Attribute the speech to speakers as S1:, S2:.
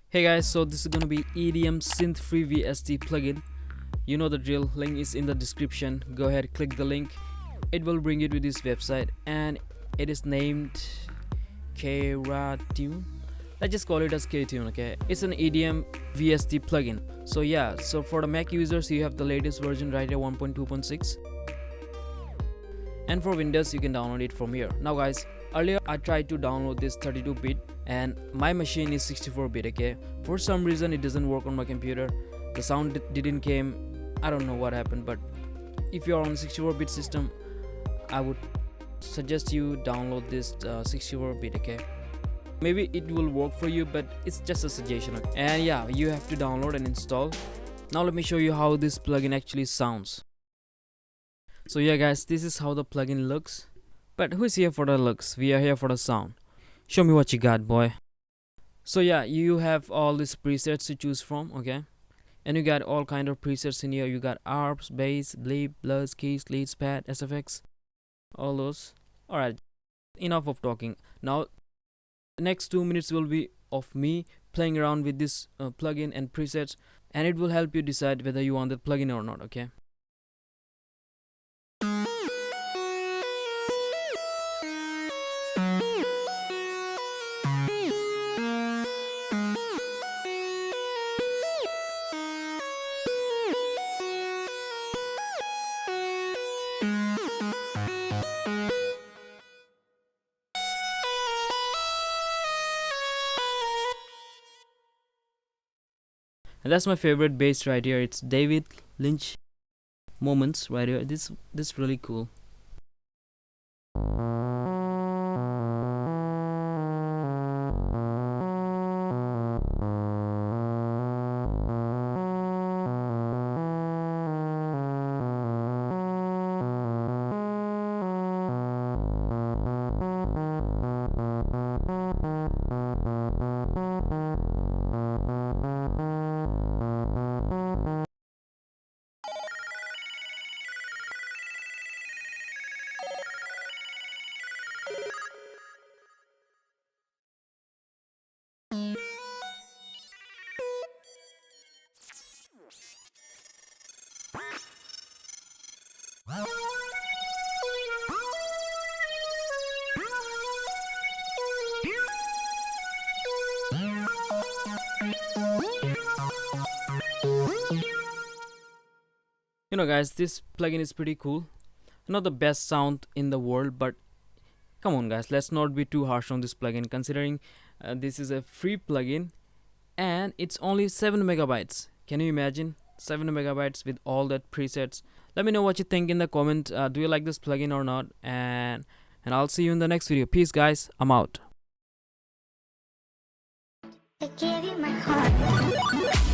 S1: Hey guys, so this is gonna be EDM Synth Vst plugin. You know the drill, link is in the description. Go ahead, click the link. It will bring you to this website and it is named K-Tune. Let's just call it as K-Tune, okay? It's an EDM VST plugin. So yeah, so for the Mac users, you have the latest version right here, 1.2.6. And for Windows, you can download it from here. Now guys, earlier I tried to download this 32-bit and my machine is 64-bit, okay? For some reason it doesn't work on my computer. The sound didn't came. I don't know what happened, but if you're on 64-bit system, I would suggest you download this 64-bit, okay? Maybe it will work for you, but it's just a suggestion, okay? And yeah, you have to download and install. Now let me show you how this plugin actually sounds. So yeah guys, this is how the plugin looks. But who's here for the looks? We are here for the sound. Show me what you got, boy. So yeah, you have all these presets to choose from, okay? And you got all kind of presets in here. You got ARPs, bass, bleep, blurs, keys, leads, pad, SFX, all those. Alright, enough of talking. Now, the next 2 minutes will be of me playing around with this plugin and presets, and it will help you decide whether you want the plugin or not, okay? And that's my favorite bass right here. It's David Lynch Moments right here. This really cool. You know guys, this plugin is pretty cool. Not the best sound in the world, but come on guys, let's not be too harsh on this plugin, considering this is a free plugin and it's only 7 megabytes. Can you imagine 7 megabytes with all that presets? Let me know what you think in the comment. Do you like this plugin or not? And I'll see you in the next video. Peace guys, I'm out.
S2: I gave you my heart.